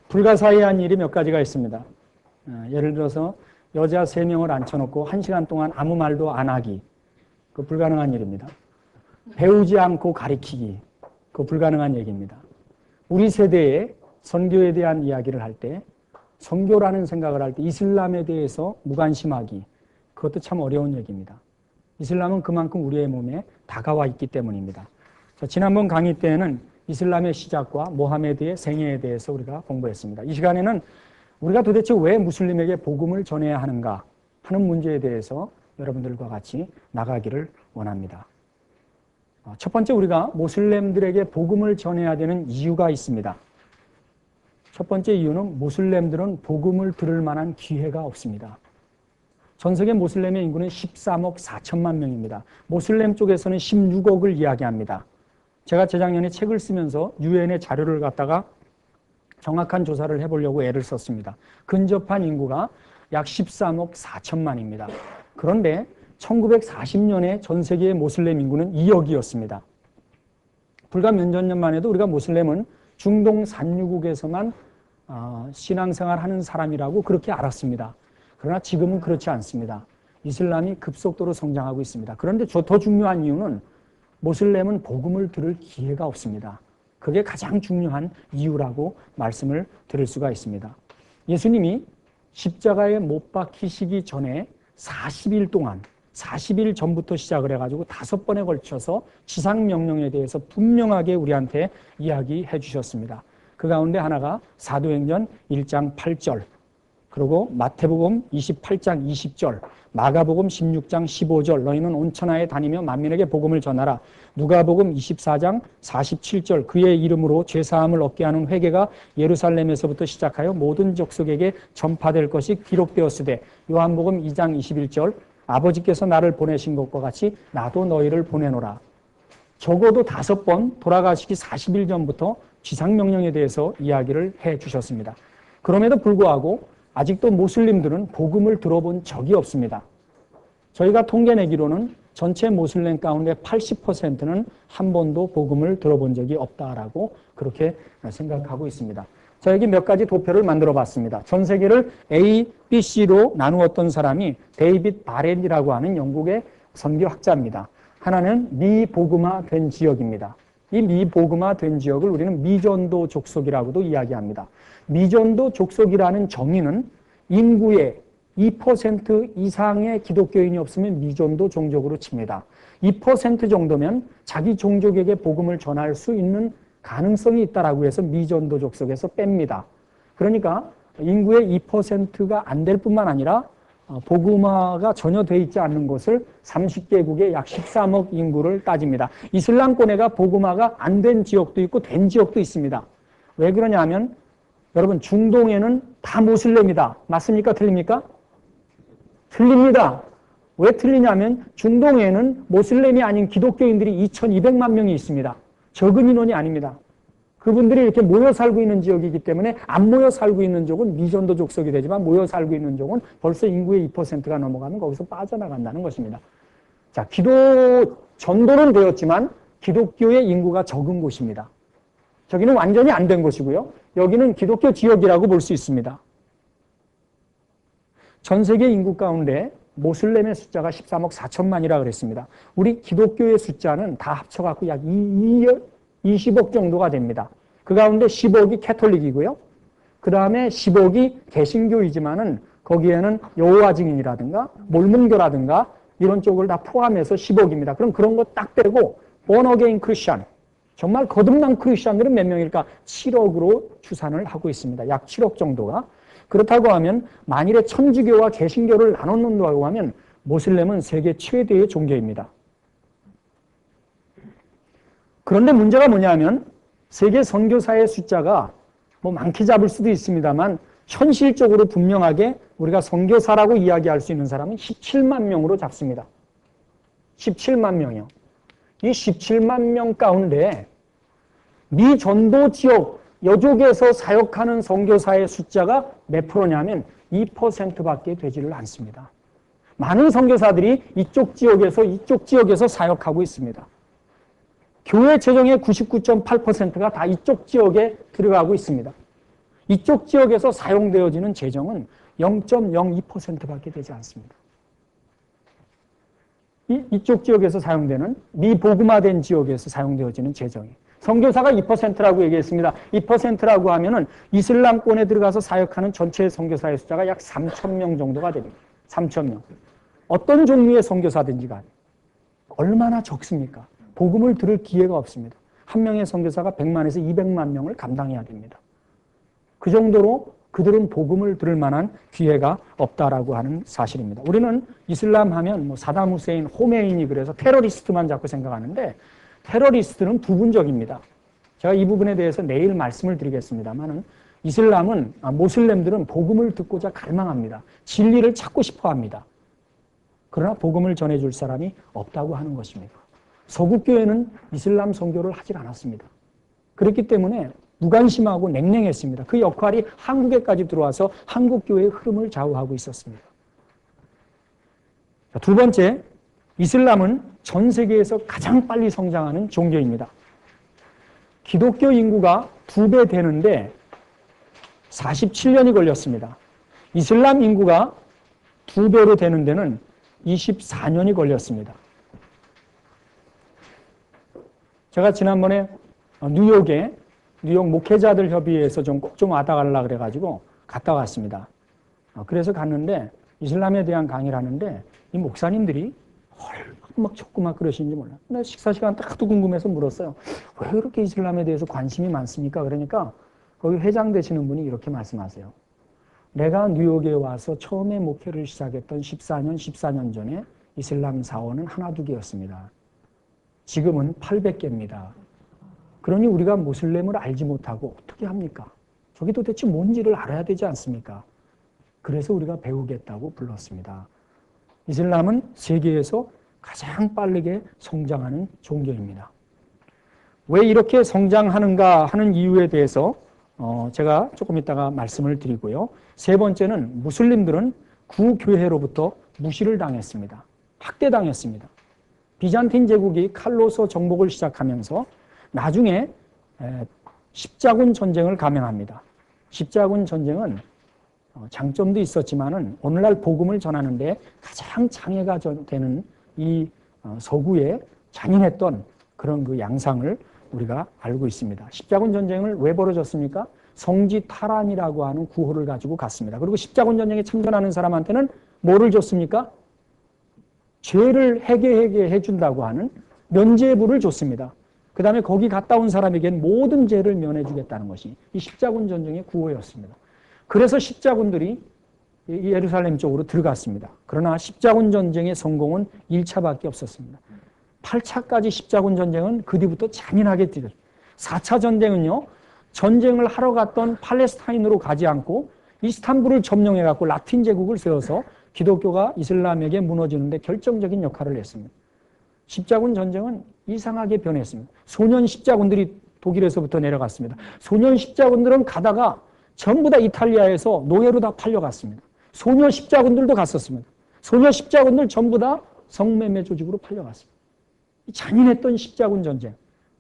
불가사의한 일이 몇 가지가 있습니다. 예를 들어서 여자 3명을 앉혀놓고 1시간 동안 아무 말도 안 하기. 그 불가능한 일입니다. 배우지 않고 가리키기. 그 불가능한 얘기입니다. 우리 세대에 선교에 대한 이야기를 할 때, 선교라는 생각을 할 때 이슬람에 대해서 무관심하기. 그것도 참 어려운 얘기입니다. 이슬람은 그만큼 우리의 몸에 다가와 있기 때문입니다. 자, 지난번 강의 때는 이슬람의 시작과 모하메드의 생애에 대해서 우리가 공부했습니다. 이 시간에는 우리가 도대체 왜 무슬림에게 복음을 전해야 하는가 하는 문제에 대해서 여러분들과 같이 나가기를 원합니다. 첫 번째, 우리가 모슬렘들에게 복음을 전해야 되는 이유가 있습니다. 첫 번째 이유는 모슬렘들은 복음을 들을 만한 기회가 없습니다. 전 세계 모슬렘의 인구는 13억 4천만 명입니다. 모슬렘 쪽에서는 16억을 이야기합니다. 제가 재작년에 책을 쓰면서 유엔의 자료를 갖다가 정확한 조사를 해보려고 애를 썼습니다. 근접한 인구가 약 13억 4천만입니다. 그런데 1940년에 전 세계의 모슬렘 인구는 2억이었습니다. 불과 몇 년만 해도 우리가 모슬렘은 중동 산유국에서만 신앙생활 하는 사람이라고 그렇게 알았습니다. 그러나 지금은 그렇지 않습니다. 이슬람이 급속도로 성장하고 있습니다. 그런데 더 중요한 이유는 모슬렘은 복음을 들을 기회가 없습니다. 그게 가장 중요한 이유라고 말씀을 드릴 수가 있습니다. 예수님이 십자가에 못 박히시기 전에 40일 전부터 시작을 해가지고 5번에 걸쳐서 지상명령에 대해서 분명하게 우리한테 이야기해 주셨습니다. 그 가운데 하나가 사도행전 1장 8절, 그리고 마태복음 28장 20절, 마가복음 16장 15절, 너희는 온 천하에 다니며 만민에게 복음을 전하라. 누가복음 24장 47절, 그의 이름으로 죄사함을 얻게 하는 회개가 예루살렘에서부터 시작하여 모든 족속에게 전파될 것이 기록되었으되, 요한복음 2장 21절, 아버지께서 나를 보내신 것과 같이 나도 너희를 보내노라. 적어도 5번 돌아가시기 40일 전부터 지상명령에 대해서 이야기를 해 주셨습니다. 그럼에도 불구하고 아직도 모슬림들은 복음을 들어본 적이 없습니다. 저희가 통계내기로는 전체 모슬렘 가운데 80%는 한 번도 복음을 들어본 적이 없다라고 그렇게 생각하고 있습니다. 자, 여기 몇 가지 도표를 만들어 봤습니다. 전 세계를 A, B, C로 나누었던 사람이 데이빗 바렌이라고 하는 영국의 선교학자입니다. 하나는 미복음화된 지역입니다. 이 미복음화된 지역을 우리는 미전도 족속이라고도 이야기합니다. 미전도 족속이라는 정의는 인구의 2% 이상의 기독교인이 없으면 미전도 종족으로 칩니다. 2% 정도면 자기 종족에게 복음을 전할 수 있는 가능성이 있다라고 해서 미전도 족속에서 뺍니다. 그러니까 인구의 2%가 안 될 뿐만 아니라 복음화가 전혀 돼 있지 않는 것을 30개국의 약 13억 인구를 따집니다. 이슬람권에가 복음화가 안 된 지역도 있고 된 지역도 있습니다. 왜 그러냐면 여러분, 중동에는 다 모슬렘이다. 맞습니까? 틀립니까? 틀립니다. 왜 틀리냐면 중동에는 모슬렘이 아닌 기독교인들이 2,200만 명이 있습니다. 적은 인원이 아닙니다. 그분들이 이렇게 모여 살고 있는 지역이기 때문에 안 모여 살고 있는 쪽은 미전도 족속이 되지만 모여 살고 있는 쪽은 벌써 인구의 2%가 넘어가면 거기서 빠져나간다는 것입니다. 자, 전도는 되었지만 기독교의 인구가 적은 곳입니다. 저기는 완전히 안 된 곳이고요. 여기는 기독교 지역이라고 볼 수 있습니다. 전 세계 인구 가운데 모슬렘의 숫자가 13억 4천만이라 그랬습니다. 우리 기독교의 숫자는 다 합쳐갖고 약 20억 정도가 됩니다. 그 가운데 10억이 캐톨릭이고요. 그 다음에 10억이 개신교이지만은 거기에는 여호와 증인이라든가 몰몬교라든가 이런 쪽을 다 포함해서 10억입니다. 그럼 그런 거 딱 빼고 born again 크리스천, 정말 거듭난 크리스천들은 몇 명일까? 7억으로 추산을 하고 있습니다. 약 7억 정도가. 그렇다고 하면 만일에 천주교와 개신교를 나눠놓는다고 하면 모슬렘은 세계 최대의 종교입니다. 그런데 문제가 뭐냐면 세계 선교사의 숫자가 뭐 많게 잡을 수도 있습니다만 현실적으로 분명하게 우리가 선교사라고 이야기할 수 있는 사람은 17만 명으로 잡습니다. 17만 명이요. 이 17만 명 가운데 미전도 지역 여족에서 사역하는 선교사의 숫자가 몇 프로냐면 2%밖에 되지를 않습니다. 많은 선교사들이 이쪽 지역에서 사역하고 있습니다. 교회 재정의 99.8%가 다 이쪽 지역에 들어가고 있습니다. 이쪽 지역에서 사용되어지는 재정은 0.02%밖에 되지 않습니다. 이쪽 지역에서 사용되는 미복음화된 지역에서 사용되어지는 재정이. 선교사가 2%라고 얘기했습니다. 2%라고 하면은 이슬람권에 들어가서 사역하는 전체 선교사의 숫자가 약 3,000명 정도가 됩니다. 3,000명. 어떤 종류의 선교사든지 간에 얼마나 적습니까? 복음을 들을 기회가 없습니다. 한 명의 선교사가 100만에서 200만 명을 감당해야 됩니다. 그 정도로 그들은 복음을 들을 만한 기회가 없다라고 하는 사실입니다. 우리는 이슬람 하면 뭐 사담 후세인, 호메인이 그래서 테러리스트만 자꾸 생각하는데 테러리스트는 부분적입니다. 제가 이 부분에 대해서 내일 말씀을 드리겠습니다만은 이슬람은 모슬렘들은 복음을 듣고자 갈망합니다. 진리를 찾고 싶어 합니다. 그러나 복음을 전해줄 사람이 없다고 하는 것입니다. 서구교회는 이슬람 선교를 하질 않았습니다. 그렇기 때문에 무관심하고 냉랭했습니다. 그 역할이 한국에까지 들어와서 한국교회의 흐름을 좌우하고 있었습니다. 두 번째, 이슬람은 전 세계에서 가장 빨리 성장하는 종교입니다. 기독교 인구가 2배 되는데 47년이 걸렸습니다. 이슬람 인구가 2배로 되는 데는 24년이 걸렸습니다. 제가 지난번에 뉴욕 목회자들 협의회에서 꼭 좀 와다 가려고 그래가지고 갔다 왔습니다. 그래서 갔는데 이슬람에 대한 강의를 하는데 이 목사님들이 막 자꾸 막 그러시는지 몰라요. 근데 식사 시간 딱 궁금해서 물었어요. 왜 그렇게 이슬람에 대해서 관심이 많습니까? 그러니까 거기 회장 되시는 분이 이렇게 말씀하세요. 내가 뉴욕에 와서 처음에 목회를 시작했던 14년 전에 이슬람 사원은 하나 두 개였습니다. 지금은 800개입니다. 그러니 우리가 모슬렘을 알지 못하고 어떻게 합니까? 저게 도대체 뭔지를 알아야 되지 않습니까? 그래서 우리가 배우겠다고 불렀습니다. 이슬람은 세계에서 가장 빠르게 성장하는 종교입니다. 왜 이렇게 성장하는가 하는 이유에 대해서 제가 조금 이따가 말씀을 드리고요. 세 번째는 무슬림들은 구교회로부터 무시를 당했습니다. 학대당했습니다. 비잔틴 제국이 칼로서 정복을 시작하면서 나중에 십자군 전쟁을 감행합니다. 십자군 전쟁은 장점도 있었지만은 오늘날 복음을 전하는데 가장 장애가 되는 이 서구에 잔인했던 그런 그 양상을 우리가 알고 있습니다. 십자군 전쟁을 왜 벌어졌습니까? 성지 탈환이라고 하는 구호를 가지고 갔습니다. 그리고 십자군 전쟁에 참전하는 사람한테는 뭐를 줬습니까? 죄를 회개하게 해준다고 하는 면죄부를 줬습니다. 그 다음에 거기 갔다 온 사람에게는 모든 죄를 면해주겠다는 것이 이 십자군 전쟁의 구호였습니다. 그래서 십자군들이 예루살렘 쪽으로 들어갔습니다. 그러나 십자군 전쟁의 성공은 1차밖에 없었습니다. 8차까지 십자군 전쟁은 그 뒤부터 잔인하게 뛰었습니다. 4차 전쟁은요, 전쟁을 하러 갔던 팔레스타인으로 가지 않고 이스탄불을 점령해갖고 라틴 제국을 세워서 기독교가 이슬람에게 무너지는데 결정적인 역할을 했습니다. 십자군 전쟁은 이상하게 변했습니다. 소년 십자군들이 독일에서부터 내려갔습니다. 소년 십자군들은 가다가 전부 다 이탈리아에서 노예로 다 팔려갔습니다. 소녀 십자군들도 갔었습니다. 소녀 십자군들 전부 다 성매매 조직으로 팔려갔습니다. 잔인했던 십자군 전쟁.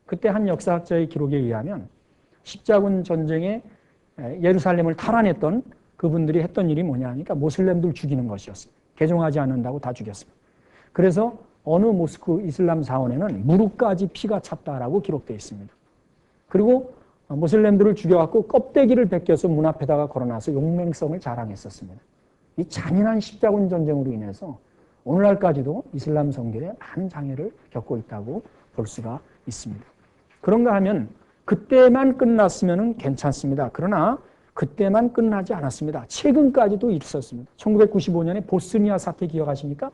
그때 한 역사학자의 기록에 의하면 십자군 전쟁에 예루살렘을 탈환했던 그분들이 했던 일이 뭐냐 하니까 모슬렘들 죽이는 것이었습니다. 개종하지 않는다고 다 죽였습니다. 그래서 어느 모스크 이슬람 사원에는 무릎까지 피가 찼다라고 기록되어 있습니다. 그리고 모슬렘들을 죽여갖고 껍데기를 벗겨서 문 앞에다가 걸어놔서 용맹성을 자랑했었습니다. 이 잔인한 십자군 전쟁으로 인해서 오늘날까지도 이슬람 선교에 많은 장애를 겪고 있다고 볼 수가 있습니다. 그런가 하면 그때만 끝났으면 괜찮습니다. 그러나 그때만 끝나지 않았습니다. 최근까지도 있었습니다. 1995년에 보스니아 사태 기억하십니까?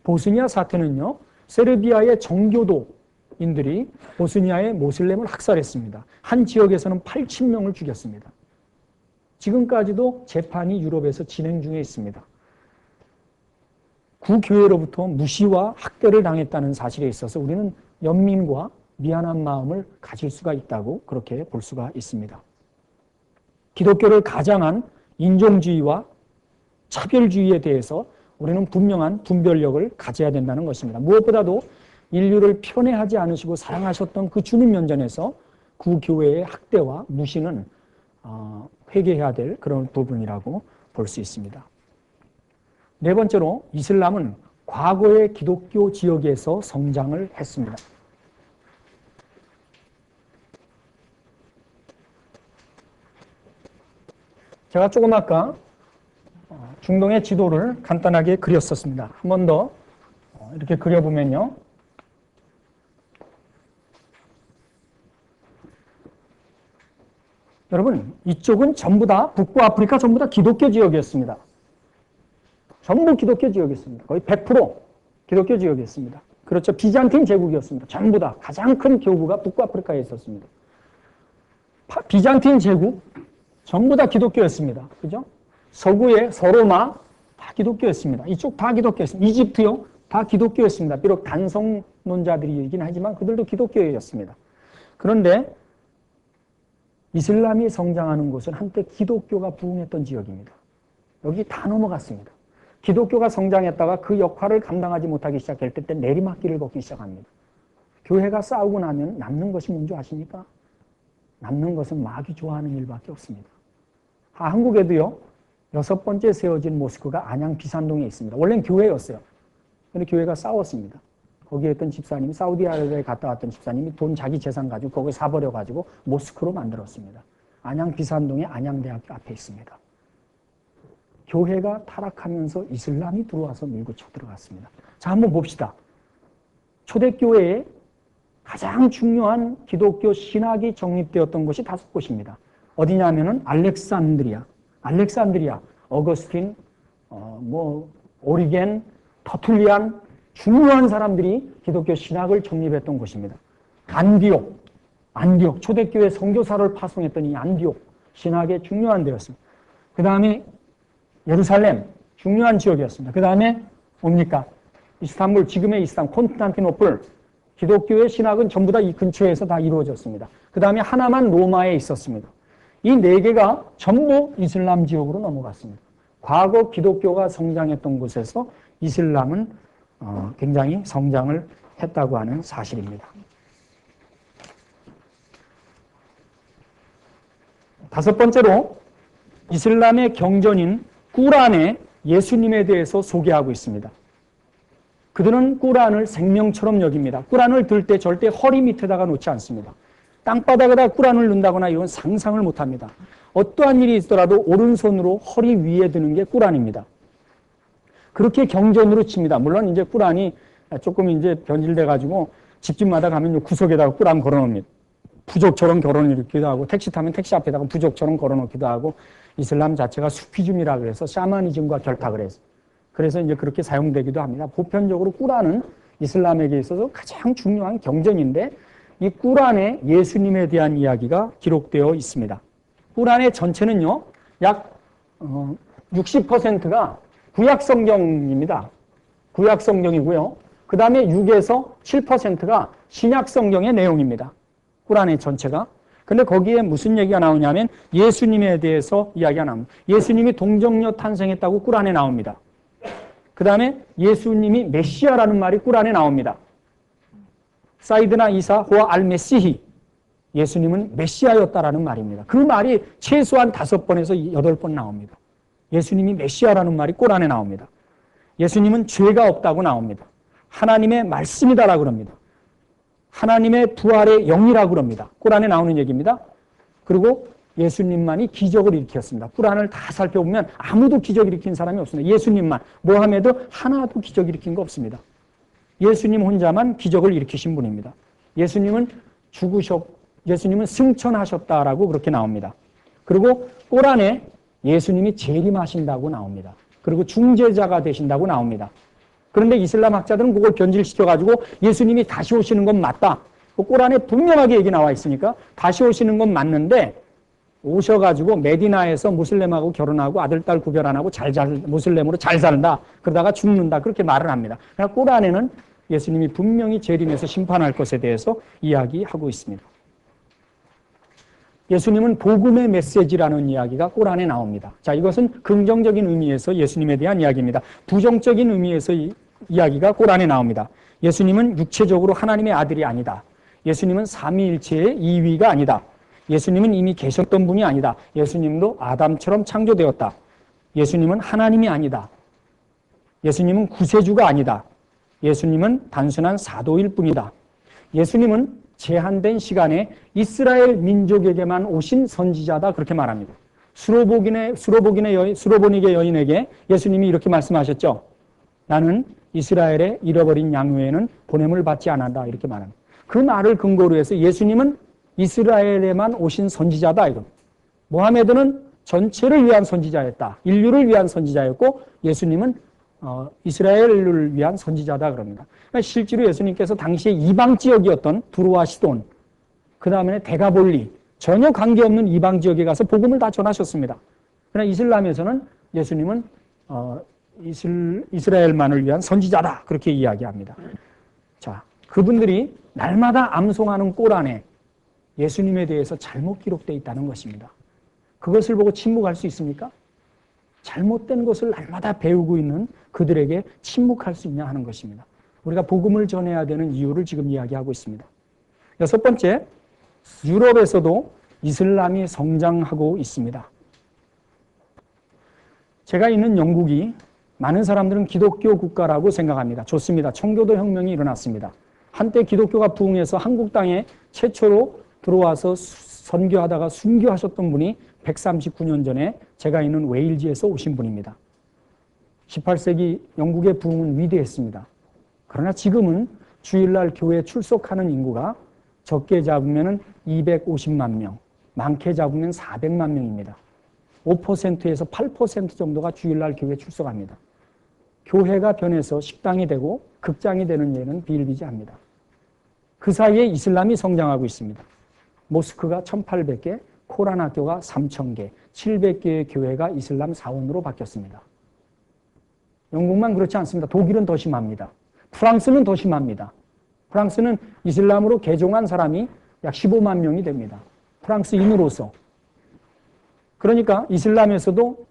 보스니아 사태는요, 세르비아의 정교도인들이 보스니아의 모슬렘을 학살했습니다. 한 지역에서는 80명을 죽였습니다. 지금까지도 재판이 유럽에서 진행 중에 있습니다. 구교회로부터 무시와 학대를 당했다는 사실에 있어서 우리는 연민과 미안한 마음을 가질 수가 있다고 그렇게 볼 수가 있습니다. 기독교를 가장한 인종주의와 차별주의에 대해서 우리는 분명한 분별력을 가져야 된다는 것입니다. 무엇보다도 인류를 편애하지 않으시고 사랑하셨던 그 주님 면전에서 구교회의 학대와 무시는 회개해야 될 그런 부분이라고 볼 수 있습니다. 네 번째로 이슬람은 과거의 기독교 지역에서 성장을 했습니다. 제가 조금 아까 중동의 지도를 간단하게 그렸었습니다. 한 번 더 이렇게 그려보면요. 여러분, 이쪽은 전부 다, 북부 아프리카 전부 다 기독교 지역이었습니다. 전부 기독교 지역이었습니다. 거의 100% 기독교 지역이었습니다. 그렇죠. 비잔틴 제국이었습니다. 전부 다. 가장 큰 교구가 북부 아프리카에 있었습니다. 비잔틴 제국, 전부 다 기독교였습니다. 그죠? 서구의 서로마, 다 기독교였습니다. 이쪽 다 기독교였습니다. 이집트요, 다 기독교였습니다. 비록 단성론자들이긴 하지만 그들도 기독교였습니다. 그런데 이슬람이 성장하는 곳은 한때 기독교가 부흥했던 지역입니다. 여기 다 넘어갔습니다. 기독교가 성장했다가 그 역할을 감당하지 못하기 시작할 때 내리막길을 걷기 시작합니다. 교회가 싸우고 나면 남는 것이 뭔지 아십니까? 남는 것은 마귀 좋아하는 일밖에 없습니다. 한국에도요, 6번째 세워진 모스크가 안양 비산동에 있습니다. 원래는 교회였어요. 그런데 교회가 싸웠습니다. 거기에 있던 집사님이, 사우디아라비아에 갔다 왔던 집사님이 돈 자기 재산 가지고 거기 사버려가지고 모스크로 만들었습니다. 안양 비산동의 안양대학교 앞에 있습니다. 교회가 타락하면서 이슬람이 들어와서 밀고 쳐들어갔습니다. 자, 한번 봅시다. 초대교회에 가장 중요한 기독교 신학이 정립되었던 곳이 5곳입니다. 어디냐면은 알렉산드리아, 어거스틴, 오리겐, 터툴리안, 중요한 사람들이 기독교 신학을 정립했던 곳입니다. 안디옥, 초대교회 선교사를 파송했던 이 안디옥, 신학의 중요한 데였습니다. 그 다음에 예루살렘, 중요한 지역이었습니다. 그 다음에 뭡니까? 이스탄불, 지금의 이스탄불, 콘스탄티노플, 기독교의 신학은 전부 다 이 근처에서 다 이루어졌습니다. 그 다음에 하나만 로마에 있었습니다. 이 4개가 전부 이슬람 지역으로 넘어갔습니다. 과거 기독교가 성장했던 곳에서 이슬람은 굉장히 성장을 했다고 하는 사실입니다. 5번째로 이슬람의 경전인 꾸란에 예수님에 대해서 소개하고 있습니다. 그들은 꾸란을 생명처럼 여깁니다. 꾸란을 들 때 절대 허리 밑에다가 놓지 않습니다. 땅바닥에다 꾸란을 넣는다거나 이건 상상을 못합니다. 어떠한 일이 있더라도 오른손으로 허리 위에 드는 게 꾸란입니다. 그렇게 경전으로 칩니다. 물론 이제 꾸란이 조금 이제 변질돼가지고 집집마다 가면 구석에다가 꾸란 걸어놓습니다. 부족처럼 걸어놓기도 하고, 택시 타면 택시 앞에다가 부족처럼 걸어놓기도 하고, 이슬람 자체가 수피즘이라 그래서 샤머니즘과 결탁을 해서 그래서 이제 그렇게 사용되기도 합니다. 보편적으로 꾸란은 이슬람에게 있어서 가장 중요한 경전인데 이 꾸란에 예수님에 대한 이야기가 기록되어 있습니다. 꾸란의 전체는요, 약 60%가 구약 성경입니다. 구약 성경이고요. 그 다음에 6에서 7%가 신약 성경의 내용입니다. 꾸란의 전체가. 근데 거기에 무슨 얘기가 나오냐면 예수님에 대해서 이야기가 나옵니다. 예수님이 동정녀 탄생했다고 꾸란에 나옵니다. 그 다음에 예수님이 메시아라는 말이 꾸란에 나옵니다. 사이드나 이사 호아 알 메시히, 예수님은 메시아였다라는 말입니다. 그 말이 최소한 5번에서 8번 나옵니다. 예수님이 메시아라는 말이 꾸란에 나옵니다. 예수님은 죄가 없다고 나옵니다. 하나님의 말씀이다라고 그럽니다. 하나님의 부활의 영이라고 그럽니다. 꾸란에 나오는 얘기입니다. 그리고 예수님만이 기적을 일으켰습니다. 꾸란을 다 살펴보면 아무도 기적 일으킨 사람이 없습니다. 예수님만, 모하메드 하나도 기적 일으킨 거 없습니다. 예수님 혼자만 기적을 일으키신 분입니다. 예수님은 예수님은 승천하셨다라고 그렇게 나옵니다. 그리고 꾸란에 예수님이 재림하신다고 나옵니다. 그리고 중재자가 되신다고 나옵니다. 그런데 이슬람 학자들은 그걸 변질시켜가지고 예수님이 다시 오시는 건 맞다. 꾸란에 분명하게 얘기 나와 있으니까 다시 오시는 건 맞는데 오셔가지고 메디나에서 무슬림하고 결혼하고 아들, 딸 구별 안 하고 무슬림으로 잘 살다. 그러다가 죽는다. 그렇게 말을 합니다. 그러나 꾸란에는 예수님이 분명히 재림해서 심판할 것에 대해서 이야기하고 있습니다. 예수님은 복음의 메시지라는 이야기가 꾸란에 나옵니다. 자, 이것은 긍정적인 의미에서 예수님에 대한 이야기입니다. 부정적인 의미에서 이야기가 꾸란에 나옵니다. 예수님은 육체적으로 하나님의 아들이 아니다. 예수님은 삼위일체의 2위가 아니다. 예수님은 이미 계셨던 분이 아니다. 예수님도 아담처럼 창조되었다. 예수님은 하나님이 아니다. 예수님은 구세주가 아니다. 예수님은 단순한 사도일 뿐이다. 예수님은 제한된 시간에 이스라엘 민족에게만 오신 선지자다. 그렇게 말합니다. 수로보닉의 여인에게 예수님이 이렇게 말씀하셨죠. 나는 이스라엘의 잃어버린 양 외에는 보냄을 받지 않았다. 이렇게 말합니다. 그 말을 근거로 해서 예수님은 이스라엘에만 오신 선지자다. 이거. 모하메드는 전체를 위한 선지자였다. 인류를 위한 선지자였고 예수님은 이스라엘을 위한 선지자다 그럽니다. 그러니까 실제로 예수님께서 당시에 이방 지역이었던 두로와 시돈, 그 다음에 데가볼리, 전혀 관계없는 이방 지역에 가서 복음을 다 전하셨습니다. 그러나 이슬람에서는 예수님은 이스라엘만을 위한 선지자다 그렇게 이야기합니다. 자, 그분들이 날마다 암송하는 꼴 안에 예수님에 대해서 잘못 기록되어 있다는 것입니다. 그것을 보고 침묵할 수 있습니까? 잘못된 것을 날마다 배우고 있는 그들에게 침묵할 수 있냐 하는 것입니다. 우리가 복음을 전해야 되는 이유를 지금 이야기하고 있습니다. 여섯 번째, 유럽에서도 이슬람이 성장하고 있습니다. 제가 있는 영국이 많은 사람들은 기독교 국가라고 생각합니다. 좋습니다. 청교도 혁명이 일어났습니다. 한때 기독교가 부흥해서 한국 땅에 최초로 들어와서 선교하다가 순교하셨던 분이 139년 전에 제가 있는 웨일즈에서 오신 분입니다. 18세기 영국의 부흥은 위대했습니다. 그러나 지금은 주일날 교회에 출석하는 인구가 적게 잡으면 250만 명, 많게 잡으면 400만 명입니다. 5%에서 8% 정도가 주일날 교회에 출석합니다. 교회가 변해서 식당이 되고 극장이 되는 예는 비일비재합니다. 그 사이에 이슬람이 성장하고 있습니다. 모스크가 1800개, 코란 학교가 3000개, 700개의 교회가 이슬람 사원으로 바뀌었습니다. 영국만 그렇지 않습니다. 독일은 더 심합니다. 프랑스는 더 심합니다. 프랑스는 이슬람으로 개종한 사람이 약 15만 명이 됩니다. 프랑스인으로서. 그러니까 이슬람에서도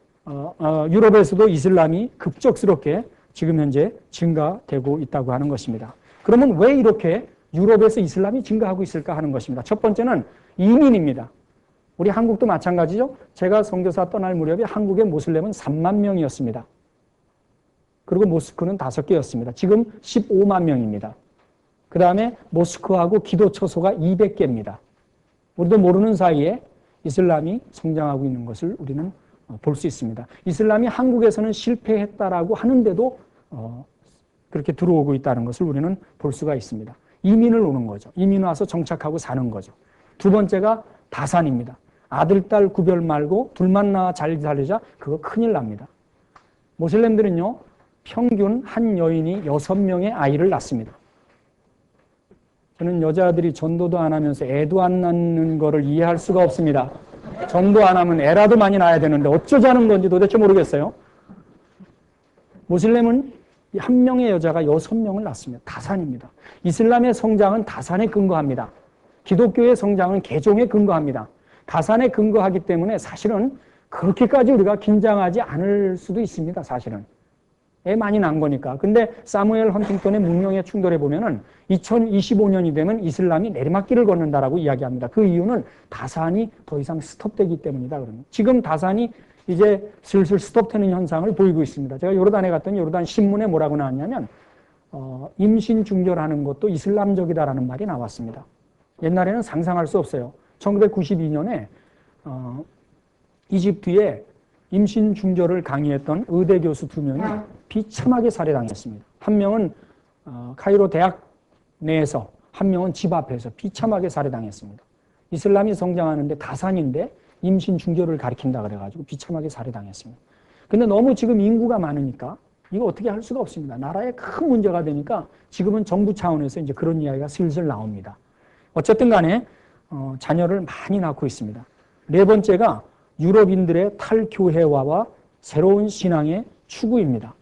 유럽에서도 이슬람이 급작스럽게 지금 현재 증가되고 있다고 하는 것입니다. 그러면 왜 이렇게 유럽에서 이슬람이 증가하고 있을까 하는 것입니다. 첫 번째는 이민입니다. 우리 한국도 마찬가지죠. 제가 선교사 떠날 무렵에 한국의 모슬렘은 3만 명이었습니다. 그리고 모스크는 5개였습니다. 지금 15만 명입니다. 그 다음에 모스크하고 기도 처소가 200개입니다. 우리도 모르는 사이에 이슬람이 성장하고 있는 것을 우리는 볼 수 있습니다. 이슬람이 한국에서는 실패했다라고 하는데도 그렇게 들어오고 있다는 것을 우리는 볼 수가 있습니다. 이민을 오는 거죠. 이민 와서 정착하고 사는 거죠. 두 번째가 다산입니다. 아들, 딸 구별 말고 둘만 낳아 잘 살리자. 그거 큰일 납니다. 모슬렘들은요, 평균 한 여인이 6명의 아이를 낳습니다. 저는 여자들이 전도도 안 하면서 애도 안 낳는 거를 이해할 수가 없습니다. 전도 안 하면 애라도 많이 낳아야 되는데 어쩌자는 건지 도대체 모르겠어요. 모슬렘은 한 명의 여자가 6명을 낳습니다. 다산입니다. 이슬람의 성장은 다산에 근거합니다. 기독교의 성장은 개종에 근거합니다. 다산에 근거하기 때문에 사실은 그렇게까지 우리가 긴장하지 않을 수도 있습니다. 사실은. 애 많이 난 거니까. 근데 사무엘 헌팅턴의 문명의 충돌에 보면은 2025년이 되면 이슬람이 내리막길을 걷는다라고 이야기합니다. 그 이유는 다산이 더 이상 스톱되기 때문이다. 그러면 지금 다산이 이제 슬슬 스톱되는 현상을 보이고 있습니다. 제가 요르단에 갔더니 요르단 신문에 뭐라고 나왔냐면 임신 중절하는 것도 이슬람적이다라는 말이 나왔습니다. 옛날에는 상상할 수 없어요. 1992년에 이집트에 임신 중절을 강의했던 의대 교수 2명이 비참하게 살해당했습니다. 한 명은 카이로 대학 내에서, 한 명은 집 앞에서 비참하게 살해당했습니다. 이슬람이 성장하는데 다산인데 임신 중절을 가리킨다 그래가지고 비참하게 살해당했습니다. 근데 너무 지금 인구가 많으니까 이거 어떻게 할 수가 없습니다. 나라에 큰 문제가 되니까 지금은 정부 차원에서 이제 그런 이야기가 슬슬 나옵니다. 어쨌든 간에 자녀를 많이 낳고 있습니다. 네 번째가 유럽인들의 탈교회화와 새로운 신앙의 추구입니다.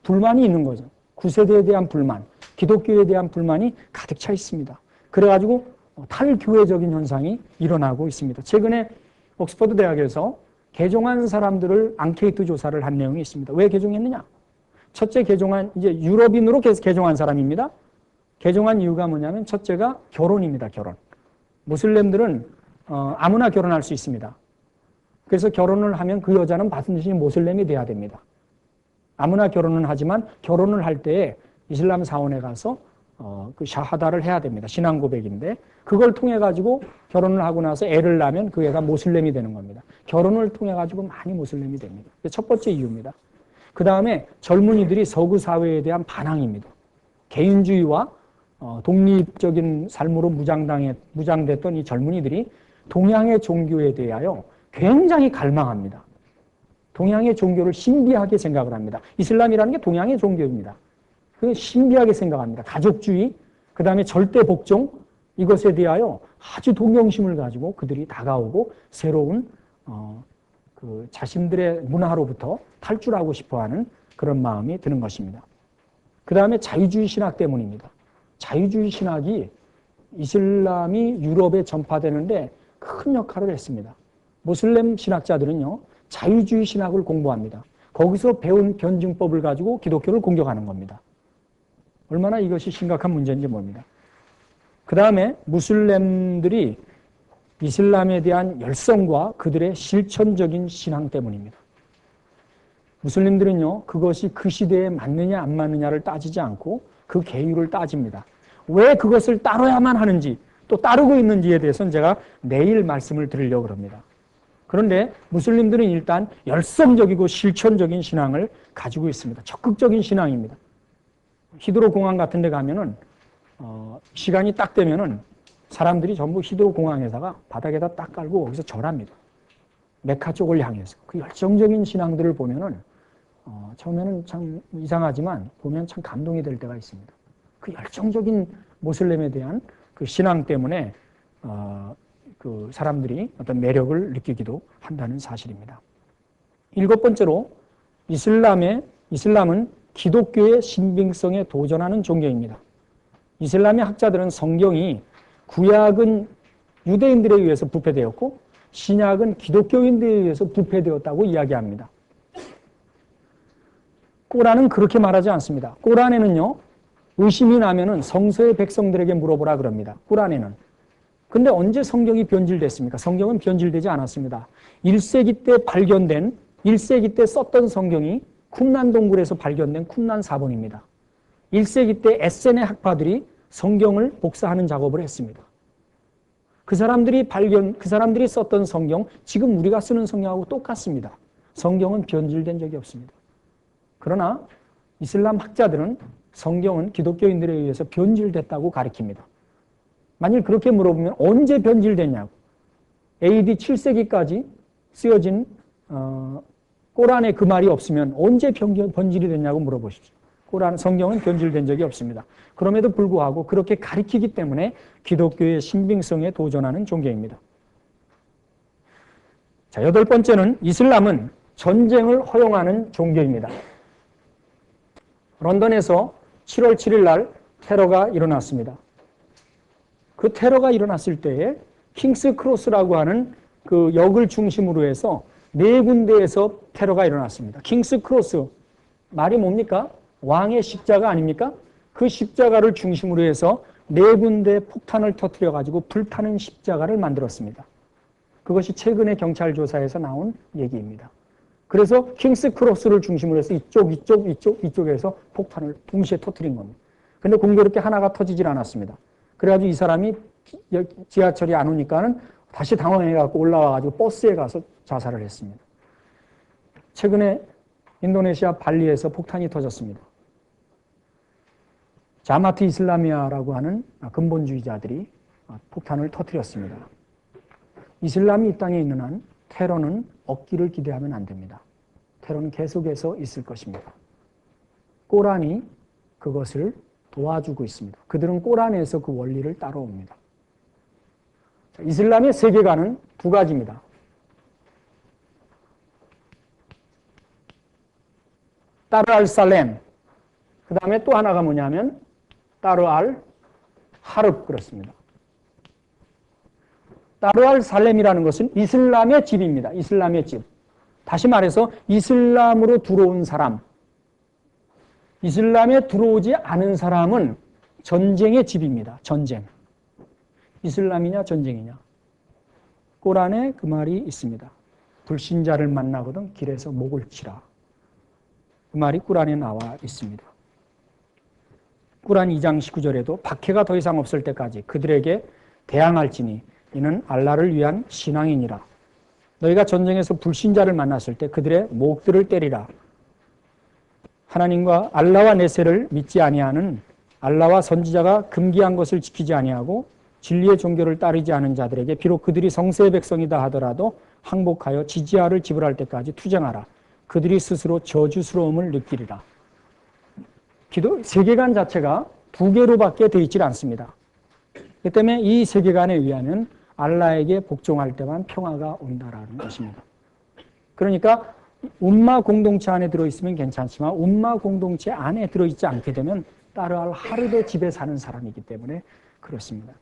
불만이 있는 거죠. 구세대에 대한 불만, 기독교에 대한 불만이 가득 차 있습니다. 그래가지고 탈교회적인 현상이 일어나고 있습니다. 최근에 옥스퍼드 대학에서 개종한 사람들을 앙케이트 조사를 한 내용이 있습니다. 왜 개종했느냐? 첫째 개종한, 이제 유럽인으로 개종한 사람입니다. 개종한 이유가 뭐냐면 첫째가 결혼입니다. 결혼. 무슬림들은 아무나 결혼할 수 있습니다. 그래서 결혼을 하면 그 여자는 반드시 모슬렘이 돼야 됩니다. 아무나 결혼은 하지만 결혼을 할 때에 이슬람 사원에 가서 그 샤하다를 해야 됩니다. 신앙 고백인데 그걸 통해 가지고 결혼을 하고 나서 애를 낳으면 그 애가 모슬렘이 되는 겁니다. 결혼을 통해 가지고 많이 모슬렘이 됩니다. 첫 번째 이유입니다. 그 다음에 젊은이들이 서구 사회에 대한 반항입니다. 개인주의와 독립적인 삶으로 무장됐던 이 젊은이들이 동양의 종교에 대하여 굉장히 갈망합니다. 동양의 종교를 신비하게 생각을 합니다. 이슬람이라는 게 동양의 종교입니다. 그 신비하게 생각합니다. 가족주의, 그 다음에 절대 복종, 이것에 대하여 아주 동경심을 가지고 그들이 다가오고 새로운 그 자신들의 문화로부터 탈출하고 싶어하는 그런 마음이 드는 것입니다. 그 다음에 자유주의 신학 때문입니다. 자유주의 신학이 이슬람이 유럽에 전파되는데 큰 역할을 했습니다. 모슬렘 신학자들은요, 자유주의 신학을 공부합니다. 거기서 배운 변증법을 가지고 기독교를 공격하는 겁니다. 얼마나 이것이 심각한 문제인지 모릅니다. 그 다음에 무슬림들이 이슬람에 대한 열성과 그들의 실천적인 신앙 때문입니다. 무슬림들은요, 그것이 그 시대에 맞느냐 안 맞느냐를 따지지 않고 그 계율을 따집니다. 왜 그것을 따라야만 하는지 또 따르고 있는지에 대해서는 제가 내일 말씀을 드리려고 합니다. 그런데 무슬림들은 일단 열성적이고 실천적인 신앙을 가지고 있습니다. 적극적인 신앙입니다. 히드로 공항 같은 데 가면은 시간이 딱 되면은 사람들이 전부 히드로 공항에다가 바닥에다 딱 깔고 거기서 절합니다. 메카 쪽을 향해서. 그 열정적인 신앙들을 보면은 처음에는 참 이상하지만 보면 참 감동이 될 때가 있습니다. 그 열정적인 모슬렘에 대한 그 신앙 때문에 그 사람들이 어떤 매력을 느끼기도 한다는 사실입니다. 7번째로 이슬람은 기독교의 신빙성에 도전하는 종교입니다. 이슬람의 학자들은 성경이 구약은 유대인들에 의해서 부패되었고 신약은 기독교인들에 의해서 부패되었다고 이야기합니다. 꼬란은 그렇게 말하지 않습니다. 꼬란에는요, 의심이 나면은 성서의 백성들에게 물어보라 그럽니다. 꼬란에는. 근데 언제 성경이 변질됐습니까? 성경은 변질되지 않았습니다. 1세기 때 썼던 성경이 쿰란 동굴에서 발견된 쿰란 사본입니다. 1세기 때 에센의 학파들이 성경을 복사하는 작업을 했습니다. 그 사람들이 썼던 성경, 지금 우리가 쓰는 성경하고 똑같습니다. 성경은 변질된 적이 없습니다. 그러나 이슬람 학자들은 성경은 기독교인들에 의해서 변질됐다고 가리킵니다. 만일 그렇게 물어보면 언제 변질됐냐고. AD 7세기까지 쓰여진 꼬란에 그 말이 없으면 언제 변질이 됐냐고 물어보십시오. 꼬란 성경은 변질된 적이 없습니다. 그럼에도 불구하고 그렇게 가리키기 때문에 기독교의 신빙성에 도전하는 종교입니다. 자, 8번째는 이슬람은 전쟁을 허용하는 종교입니다. 런던에서 7월 7일 날 테러가 일어났습니다. 그 테러가 일어났을 때에 킹스 크로스라고 하는 그 역을 중심으로 해서 4군데에서 테러가 일어났습니다. 킹스 크로스, 말이 뭡니까? 왕의 십자가 아닙니까? 그 십자가를 중심으로 해서 4군데 폭탄을 터뜨려가지고 불타는 십자가를 만들었습니다. 그것이 최근에 경찰 조사에서 나온 얘기입니다. 그래서 킹스 크로스를 중심으로 해서 이쪽에서 폭탄을 동시에 터뜨린 겁니다. 근데 공교롭게 하나가 터지질 않았습니다. 그래가지고 이 사람이 지하철이 안 오니까는 다시 당황해갖고 올라와가지고 버스에 가서 자살을 했습니다. 최근에 인도네시아 발리에서 폭탄이 터졌습니다. 자마트 이슬라미아라고 하는 근본주의자들이 폭탄을 터뜨렸습니다. 이슬람이 이 땅에 있는 한 테러는 없기를 기대하면 안 됩니다. 테러는 계속해서 있을 것입니다. 꼬란이 그것을 도와주고 있습니다. 그들은 꼬란에서 그 원리를 따라옵니다. 이슬람의 세계관은 2가지입니다. 따르 알 살렘, 그 다음에 또 하나가 뭐냐면 따르 알 하릅, 그렇습니다. 따르 알 살렘이라는 것은 이슬람의 집입니다. 이슬람의 집. 다시 말해서 이슬람으로 들어온 사람, 이슬람에 들어오지 않은 사람은 전쟁의 집입니다. 전쟁. 이슬람이냐 전쟁이냐. 꼬란에 그 말이 있습니다. 불신자를 만나거든 길에서 목을 치라. 그 말이 꾸란에 나와 있습니다. 꾸란 2장 19절에도 박해가 더 이상 없을 때까지 그들에게 대항할지니 이는 알라를 위한 신앙이니라. 너희가 전쟁에서 불신자를 만났을 때 그들의 목들을 때리라. 하나님과 알라와 네세를 믿지 아니하는 알라와 선지자가 금기한 것을 지키지 아니하고 진리의 종교를 따르지 않은 자들에게 비록 그들이 성세의 백성이다 하더라도 항복하여 지지하를 지불할 때까지 투쟁하라. 그들이 스스로 저주스러움을 느끼리라. 기도 세계관 자체가 두 개로밖에 되어 있지 않습니다. 그 때문에 이 세계관에 의하면 알라에게 복종할 때만 평화가 온다라는 것입니다. 그러니까 움마 공동체 안에 들어있으면 괜찮지만 움마 공동체 안에 들어있지 않게 되면 따르알 하르도 집에 사는 사람이기 때문에 그렇습니다.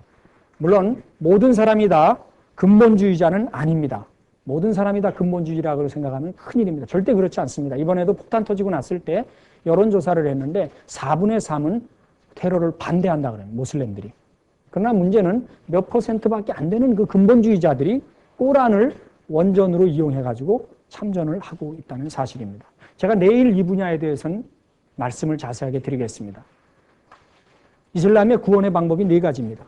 물론 모든 사람이 다 근본주의자는 아닙니다. 모든 사람이 다 근본주의라고 생각하면 큰일입니다. 절대 그렇지 않습니다. 이번에도 폭탄 터지고 났을 때 여론조사를 했는데 4분의 3은 테러를 반대한다 그래요. 모슬렘들이. 그러나 문제는 몇 %밖에 안 되는 그 근본주의자들이 꼬란을 원전으로 이용해가지고 참전을 하고 있다는 사실입니다. 제가 내일 이 분야에 대해서는 말씀을 자세하게 드리겠습니다. 이슬람의 구원의 방법이 4가지입니다.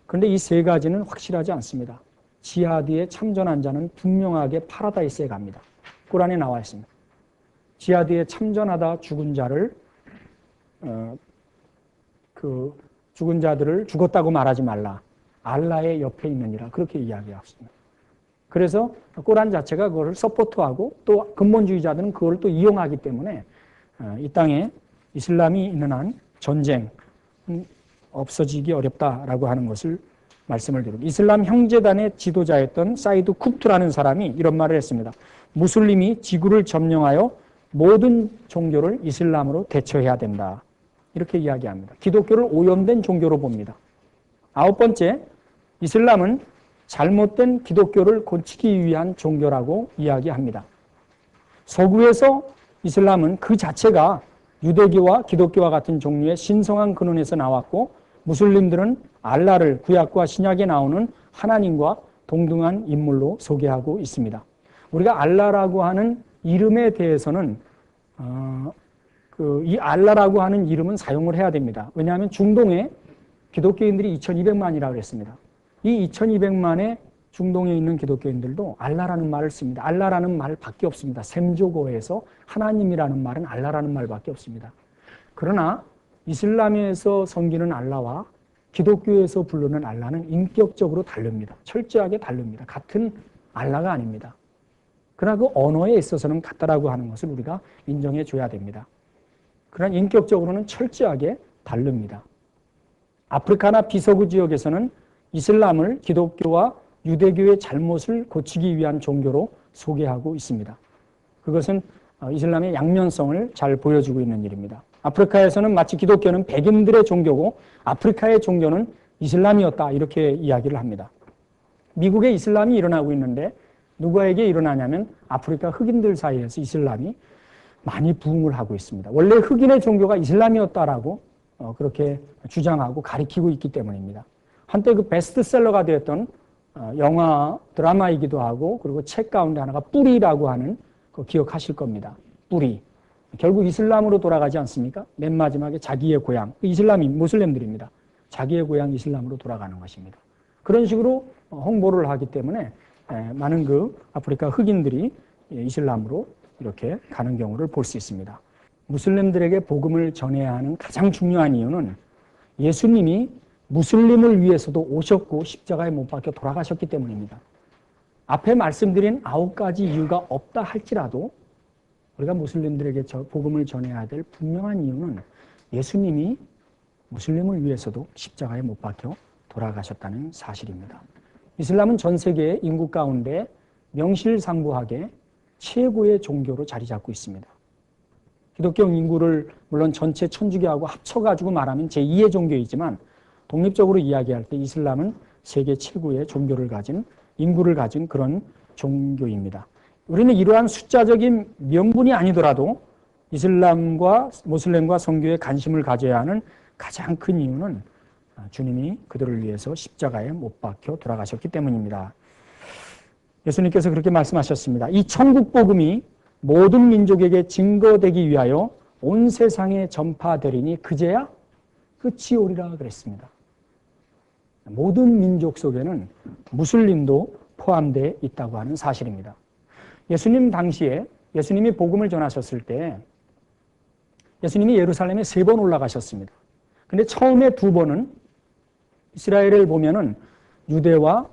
그런데 이 3가지는 확실하지 않습니다. 지하드에 참전한 자는 분명하게 파라다이스에 갑니다. 꾸란에 나와 있습니다. 지하드에 참전하다 죽은 자를 죽은 자들을 죽었다고 말하지 말라. 알라의 옆에 있느니라. 그렇게 이야기했습니다. 그래서 꾸란 자체가 그걸 서포트하고 또 근본주의자들은 그걸 또 이용하기 때문에 이 땅에 이슬람이 있는 한 전쟁 없어지기 어렵다라고 하는 것을 말씀을 드리고, 이슬람 형제단의 지도자였던 사이드 쿱트라는 사람이 이런 말을 했습니다. 무슬림이 지구를 점령하여 모든 종교를 이슬람으로 대처해야 된다. 이렇게 이야기합니다. 기독교를 오염된 종교로 봅니다. 9번째, 이슬람은 잘못된 기독교를 고치기 위한 종교라고 이야기합니다. 서구에서 이슬람은 그 자체가 유대교와 기독교와 같은 종류의 신성한 근원에서 나왔고, 무슬림들은 알라를 구약과 신약에 나오는 하나님과 동등한 인물로 소개하고 있습니다. 우리가 알라라고 하는 이름에 대해서는 이 알라라고 하는 이름은 사용을 해야 됩니다. 왜냐하면 중동에 기독교인들이 2200만이라고 그랬습니다. 이 2200만의 중동에 있는 기독교인들도 알라라는 말을 씁니다. 알라라는 말밖에 없습니다. 셈조고에서 하나님이라는 말은 알라라는 말밖에 없습니다. 그러나 이슬람에서 섬기는 알라와 기독교에서 부르는 알라는 인격적으로 다릅니다. 철저하게 다릅니다. 같은 알라가 아닙니다. 그러나 그 언어에 있어서는 같다라고 하는 것을 우리가 인정해 줘야 됩니다. 그러나 인격적으로는 철저하게 다릅니다. 아프리카나 비서구 지역에서는 이슬람을 기독교와 유대교의 잘못을 고치기 위한 종교로 소개하고 있습니다. 그것은 이슬람의 양면성을 잘 보여주고 있는 일입니다. 아프리카에서는 마치 기독교는 백인들의 종교고 아프리카의 종교는 이슬람이었다, 이렇게 이야기를 합니다. 미국에 이슬람이 일어나고 있는데 누구에게 일어나냐면 아프리카 흑인들 사이에서 이슬람이 많이 부흥을 하고 있습니다. 원래 흑인의 종교가 이슬람이었다라고 그렇게 주장하고 가리키고 있기 때문입니다. 한때 그 베스트셀러가 되었던 영화 드라마이기도 하고, 그리고 책 가운데 하나가 뿌리라고 하는 거 기억하실 겁니다. 뿌리. 결국 이슬람으로 돌아가지 않습니까? 맨 마지막에 자기의 고향, 이슬람이 무슬림들입니다. 자기의 고향 이슬람으로 돌아가는 것입니다. 그런 식으로 홍보를 하기 때문에 많은 그 아프리카 흑인들이 이슬람으로 이렇게 가는 경우를 볼 수 있습니다. 무슬림들에게 복음을 전해야 하는 가장 중요한 이유는 예수님이 무슬림을 위해서도 오셨고 십자가에 못 박혀 돌아가셨기 때문입니다. 앞에 말씀드린 9가지 이유가 없다 할지라도 우리가 무슬림들에게 복음을 전해야 될 분명한 이유는 예수님이 무슬림을 위해서도 십자가에 못 박혀 돌아가셨다는 사실입니다. 이슬람은 전 세계의 인구 가운데 명실상부하게 최고의 종교로 자리 잡고 있습니다. 기독교 인구를 물론 전체 천주교하고 합쳐가지고 말하면 제2의 종교이지만 독립적으로 이야기할 때 이슬람은 세계 최고의 종교를 가진, 인구를 가진 그런 종교입니다. 우리는 이러한 숫자적인 명분이 아니더라도 이슬람과 모슬렘과 선교에 관심을 가져야 하는 가장 큰 이유는 주님이 그들을 위해서 십자가에 못 박혀 돌아가셨기 때문입니다. 예수님께서 그렇게 말씀하셨습니다. 이 천국 복음이 모든 민족에게 증거되기 위하여 온 세상에 전파되리니 그제야 끝이 오리라 그랬습니다. 모든 민족 속에는 무슬림도 포함되어 있다고 하는 사실입니다. 예수님 당시에 예수님이 복음을 전하셨을 때 예수님이 예루살렘에 3번 올라가셨습니다. 근데 처음에 2번은 이스라엘을 보면은 유대와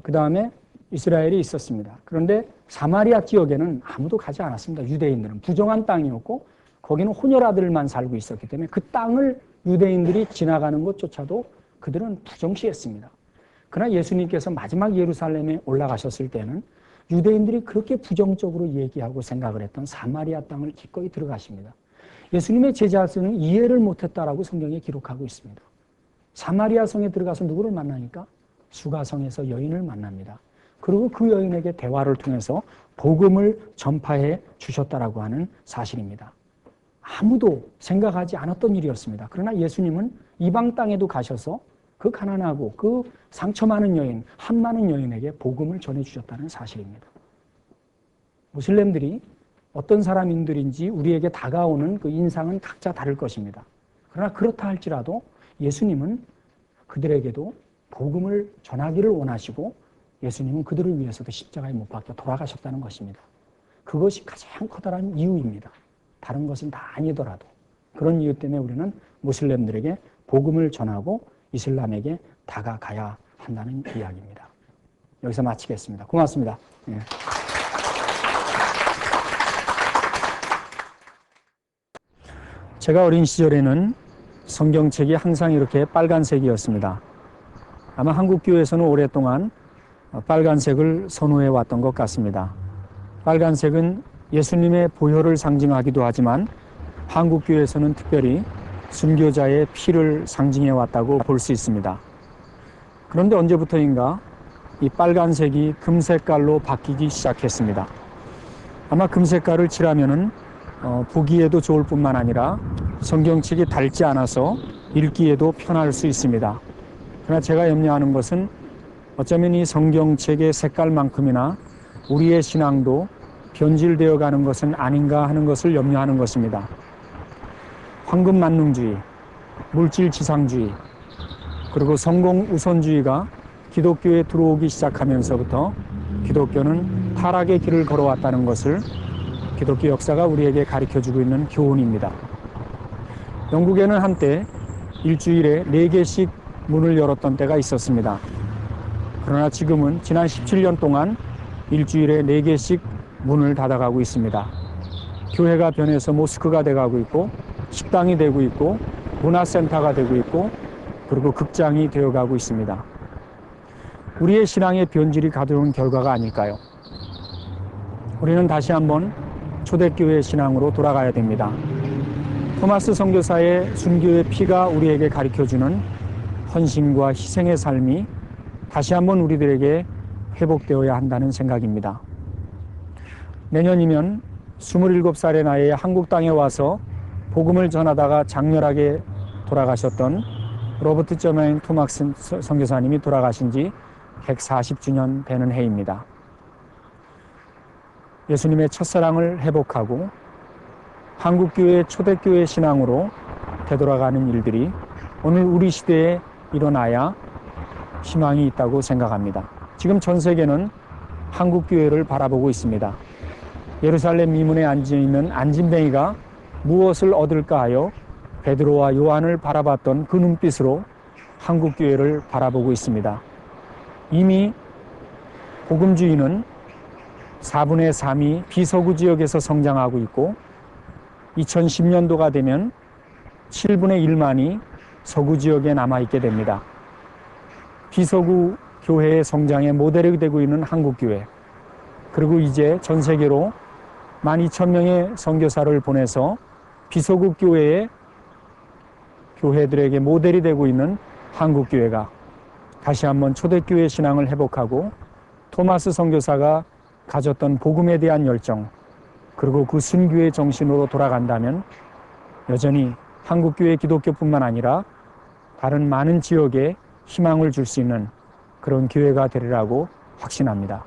그 다음에 이스라엘이 있었습니다. 그런데 사마리아 지역에는 아무도 가지 않았습니다. 유대인들은 부정한 땅이었고 거기는 혼혈아들만 살고 있었기 때문에 그 땅을 유대인들이 지나가는 것조차도 그들은 부정시했습니다. 그러나 예수님께서 마지막 예루살렘에 올라가셨을 때는 유대인들이 그렇게 부정적으로 얘기하고 생각을 했던 사마리아 땅을 기꺼이 들어가십니다. 예수님의 제자들은 이해를 못했다라고 성경에 기록하고 있습니다. 사마리아 성에 들어가서 누구를 만나니까 수가성에서 여인을 만납니다. 그리고 그 여인에게 대화를 통해서 복음을 전파해 주셨다라고 하는 사실입니다. 아무도 생각하지 않았던 일이었습니다. 그러나 예수님은 이방 땅에도 가셔서 그 가난하고 그 상처 많은 여인, 한 많은 여인에게 복음을 전해주셨다는 사실입니다. 무슬림들이 어떤 사람인들인지 우리에게 다가오는 그 인상은 각자 다를 것입니다. 그러나 그렇다 할지라도 예수님은 그들에게도 복음을 전하기를 원하시고 예수님은 그들을 위해서도 십자가에 못 박혀 돌아가셨다는 것입니다. 그것이 가장 커다란 이유입니다. 다른 것은 다 아니더라도 그런 이유 때문에 우리는 무슬림들에게 복음을 전하고 이슬람에게 다가가야 한다는 이야기입니다. 여기서 마치겠습니다. 고맙습니다. 예. 제가 어린 시절에는 성경책이 항상 이렇게 빨간색이었습니다. 아마 한국교회에서는 오랫동안 빨간색을 선호해 왔던 것 같습니다. 빨간색은 예수님의 보혈을 상징하기도 하지만 한국교회에서는 특별히 순교자의 피를 상징해 왔다고 볼 수 있습니다. 그런데 언제부터인가 이 빨간색이 금색깔로 바뀌기 시작했습니다. 아마 금색깔을 칠하면은 보기에도 좋을 뿐만 아니라 성경책이 닳지 않아서 읽기에도 편할 수 있습니다. 그러나 제가 염려하는 것은 어쩌면 이 성경책의 색깔만큼이나 우리의 신앙도 변질되어 가는 것은 아닌가 하는 것을 염려하는 것입니다. 황금만능주의, 물질지상주의, 그리고 성공우선주의가 기독교에 들어오기 시작하면서부터 기독교는 타락의 길을 걸어왔다는 것을 기독교 역사가 우리에게 가르쳐주고 있는 교훈입니다. 영국에는 한때 일주일에 4개씩 문을 열었던 때가 있었습니다. 그러나 지금은 지난 17년 동안 일주일에 4개씩 문을 닫아가고 있습니다. 교회가 변해서 모스크가 돼가고 있고 식당이 되고 있고 문화센터가 되고 있고 그리고 극장이 되어가고 있습니다. 우리의 신앙의 변질이 가져온 결과가 아닐까요? 우리는 다시 한번 초대교회 신앙으로 돌아가야 됩니다. 토마스 선교사의 순교의 피가 우리에게 가르쳐주는 헌신과 희생의 삶이 다시 한번 우리들에게 회복되어야 한다는 생각입니다. 내년이면 27살의 나이에 한국 땅에 와서 복음을 전하다가 장렬하게 돌아가셨던 로버트 저메인 토마스 선교사님이 돌아가신 지 140주년 되는 해입니다. 예수님의 첫사랑을 회복하고 한국교회 초대교회 신앙으로 되돌아가는 일들이 오늘 우리 시대에 일어나야 희망이 있다고 생각합니다. 지금 전 세계는 한국교회를 바라보고 있습니다. 예루살렘 미문에 앉아있는 안진뱅이가 무엇을 얻을까 하여 베드로와 요한을 바라봤던 그 눈빛으로 한국교회를 바라보고 있습니다. 이미 복음주의는 4분의 3이 비서구 지역에서 성장하고 있고 2010년도가 되면 7분의 1만이 서구 지역에 남아있게 됩니다. 비서구 교회의 성장의 모델이 되고 있는 한국교회, 그리고 이제 전 세계로 12,000명의 선교사를 보내서 비서구 교회의 교회들에게 모델이 되고 있는 한국교회가 다시 한번 초대교회 신앙을 회복하고 토마스 선교사가 가졌던 복음에 대한 열정, 그리고 그 순교의 정신으로 돌아간다면 여전히 한국교회 기독교뿐만 아니라 다른 많은 지역에 희망을 줄 수 있는 그런 교회가 되리라고 확신합니다.